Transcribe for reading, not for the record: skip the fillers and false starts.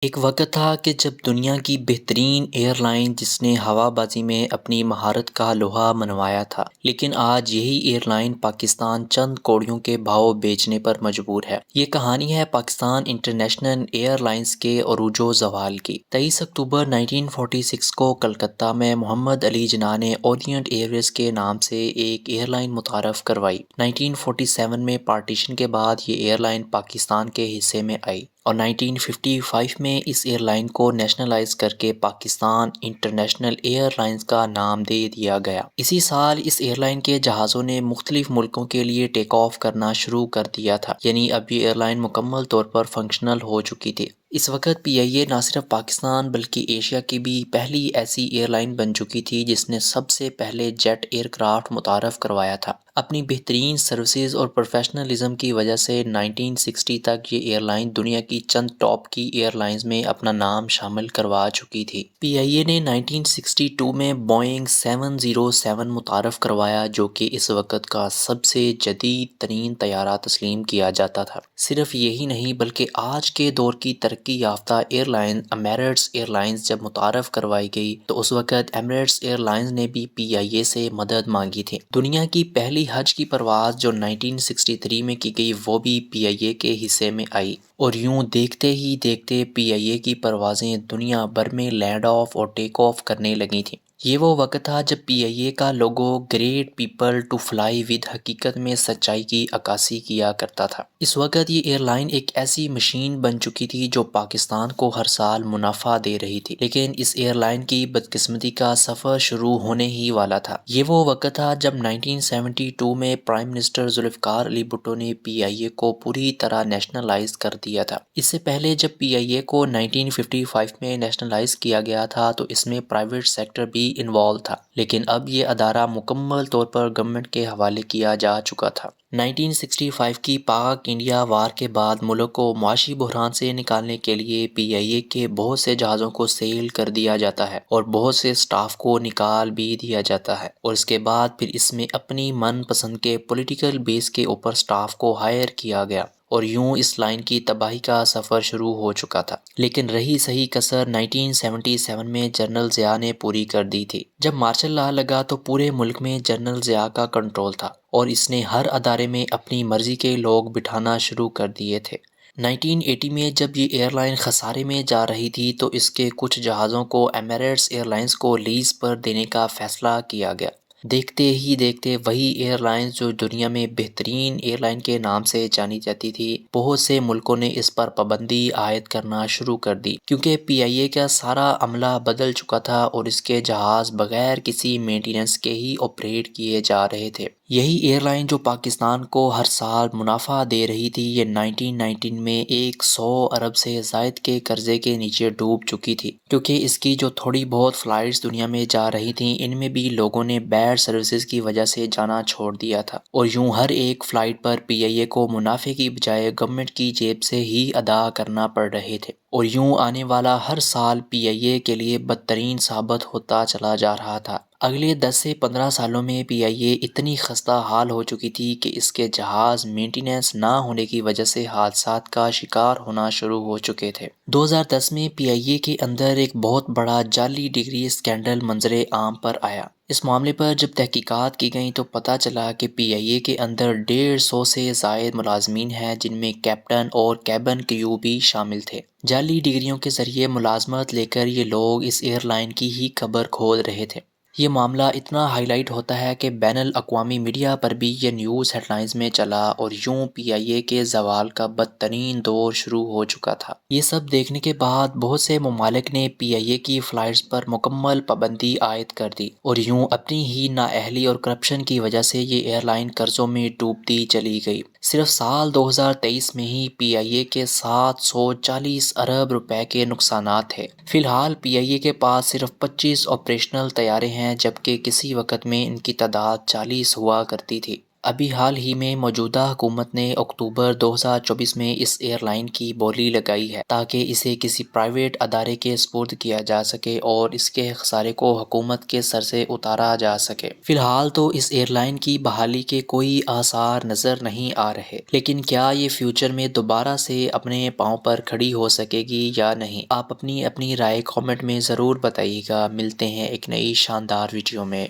ایک وقت تھا کہ جب دنیا کی بہترین ایئر لائن جس نے ہوا بازی میں اپنی مہارت کا لوہا منوایا تھا، لیکن آج یہی ایئر لائن پاکستان چند کوڑیوں کے بھاؤ بیچنے پر مجبور ہے۔ یہ کہانی ہے پاکستان انٹرنیشنل ایئر لائنز کے عروج و زوال کی۔ 23 اکتوبر 1946 کو کلکتہ میں محمد علی جناح نے اورینٹ ایئرویز کے نام سے ایک ایئر لائن متعارف کروائی۔ 1947 میں پارٹیشن کے بعد یہ ایئر لائن پاکستان کے حصے میں آئی اور 1955 میں اس ایئر لائن کو نیشنلائز کر کے پاکستان انٹرنیشنل ایئر لائنز کا نام دے دیا گیا۔ اسی سال اس ایئر لائن کے جہازوں نے مختلف ملکوں کے لیے ٹیک آف کرنا شروع کر دیا تھا، یعنی اب یہ ایئر لائن مکمل طور پر فنکشنل ہو چکی تھی۔ اس وقت پی آئی اے نہ صرف پاکستان بلکہ ایشیا کی بھی پہلی ایسی ایئر لائن بن چکی تھی جس نے سب سے پہلے جیٹ ایئر کرافٹ متعارف کروایا تھا۔ اپنی بہترین سروسز اور پروفیشنلزم کی وجہ سے 1960 تک یہ ایئر لائن دنیا کی چند ٹاپ کی ایئر لائنز میں اپنا نام شامل کروا چکی تھی۔ پی آئی اے نے 1962 میں بوئنگ 707 متعارف کروایا جو کہ اس وقت کا سب سے جدید ترین طیارہ تسلیم کیا جاتا تھا۔ صرف یہی نہیں بلکہ آج کے دور کی ترقی یافتہ airline Emirates airlines جب متعارف کروائی گئی تو اس وقت ایمریٹس ایئر لائنز نے بھی پی آئی اے سے مدد مانگی تھی۔ دنیا کی پہلی حج کی پرواز جو 1963 میں کی گئی وہ بھی پی آئی اے کے حصے میں آئی، اور یوں دیکھتے ہی دیکھتے پی آئی اے کی پروازیں دنیا بھر میں لینڈ آف اور ٹیک آف کرنے لگی تھیں۔ یہ وہ وقت تھا جب پی آئی اے کا logo great people to fly with حقیقت میں سچائی کی عکاسی کیا کرتا تھا۔ اس وقت یہ ایئر لائن ایک ایسی مشین بن چکی تھی جو پاکستان کو ہر سال منافع دے رہی تھی، لیکن اس ایئر لائن کی بدقسمتی کا سفر شروع ہونے ہی والا تھا۔ یہ وہ وقت تھا جب 1972 میں پرائم منسٹر ذوالفقار علی بھٹو نے پی آئی اے کو پوری طرح نیشنلائز کر دیا تھا۔ اس سے پہلے جب پی آئی اے کو 1955 میں نیشنلائز کیا گیا تھا تو اس میں پرائیویٹ سیکٹر بھی انوالو تھا، لیکن اب یہ ادارہ مکمل طور پر گورنمنٹ کے حوالے کیا جا چکا تھا۔ 1965 کی پاک انڈیا وار کے بعد ملک کو معاشی بحران سے نکالنے کے لیے پی آئی اے کے بہت سے جہازوں کو سیل کر دیا جاتا ہے اور بہت سے سٹاف کو نکال بھی دیا جاتا ہے، اور اس کے بعد پھر اس میں اپنی من پسند کے پولیٹیکل بیس کے اوپر سٹاف کو ہائر کیا گیا، اور یوں اس لائن کی تباہی کا سفر شروع ہو چکا تھا۔ لیکن رہی صحیح کسر 1977 میں جنرل ضیاء نے پوری کر دی تھی۔ جب مارشل لا لگا تو پورے ملک میں جنرل ضیاء کا کنٹرول تھا اور اس نے ہر ادارے میں اپنی مرضی کے لوگ بٹھانا شروع کر دیے تھے۔ 1980 میں جب یہ ایئر لائن خسارے میں جا رہی تھی تو اس کے کچھ جہازوں کو ایمریٹس ایئر لائنز کو لیز پر دینے کا فیصلہ کیا گیا۔ دیکھتے ہی دیکھتے وہی ایئر لائنز جو دنیا میں بہترین ایئر لائن کے نام سے جانی جاتی تھی، بہت سے ملکوں نے اس پر پابندی عائد کرنا شروع کر دی، کیونکہ پی آئی اے کا سارا عملہ بدل چکا تھا اور اس کے جہاز بغیر کسی مینٹیننس کے ہی آپریٹ کیے جا رہے تھے۔ یہی ایئر لائن جو پاکستان کو ہر سال منافع دے رہی تھی، یہ 1919 میں 100 ارب سے زائد کے قرضے کے نیچے ڈوب چکی تھی، کیونکہ اس کی جو تھوڑی بہت فلائٹس دنیا میں جا رہی تھیں ان میں بھی لوگوں نے بیڈ سروسز کی وجہ سے جانا چھوڑ دیا تھا، اور یوں ہر ایک فلائٹ پر پی آئی اے کو منافع کی بجائے گورنمنٹ کی جیب سے ہی ادا کرنا پڑ رہے تھے، اور یوں آنے والا ہر سال پی آئی اے کے لیے بدترین ثابت ہوتا چلا جا رہا تھا۔ اگلے 10 سے 15 سالوں میں پی آئی اے اتنی خستہ حال ہو چکی تھی کہ اس کے جہاز مینٹیننس نہ ہونے کی وجہ سے حادثات کا شکار ہونا شروع ہو چکے تھے۔ 2010 میں پی آئی اے کے اندر ایک بہت بڑا جعلی ڈگری اسکینڈل منظر عام پر آیا۔ اس معاملے پر جب تحقیقات کی گئیں تو پتہ چلا کہ پی آئی اے کے اندر 150 سے زائد ملازمین ہیں جن میں کیپٹن اور کیبن کریو بھی شامل تھے۔ جعلی ڈگریوں کے ذریعے ملازمت لے کر یہ لوگ اس ایئر لائن کی ہی خبر کھول رہے تھے۔ یہ معاملہ اتنا ہائی لائٹ ہوتا ہے کہ بین الاقوامی میڈیا پر بھی یہ نیوز ہیڈ لائنز میں چلا، اور یوں پی آئی اے کے زوال کا بدترین دور شروع ہو چکا تھا۔ یہ سب دیکھنے کے بعد بہت سے ممالک نے پی آئی اے کی فلائٹس پر مکمل پابندی عائد کر دی، اور یوں اپنی ہی نااہلی اور کرپشن کی وجہ سے یہ ایئر لائن قرضوں میں ڈوبتی چلی گئی۔ صرف سال 2023 میں ہی پی آئی اے کے 740 ارب روپے کے نقصانات تھے۔ فی الحال پی آئی اے کے پاس صرف 25 آپریشنل طیارے ہیں جبکہ کسی وقت میں ان کی تعداد 40 ہوا کرتی تھی۔ ابھی حال ہی میں موجودہ حکومت نے اکتوبر 2024 میں اس ایئر لائن کی بولی لگائی ہے تاکہ اسے کسی پرائیویٹ ادارے کے سپرد کیا جا سکے اور اس کے خسارے کو حکومت کے سر سے اتارا جا سکے۔ فی الحال تو اس ایئر لائن کی بحالی کے کوئی آثار نظر نہیں آ رہے، لیکن کیا یہ فیوچر میں دوبارہ سے اپنے پاؤں پر کھڑی ہو سکے گی یا نہیں؟ آپ اپنی رائے کامنٹ میں ضرور بتائیے گا۔ ملتے ہیں ایک نئی شاندار ویڈیو میں۔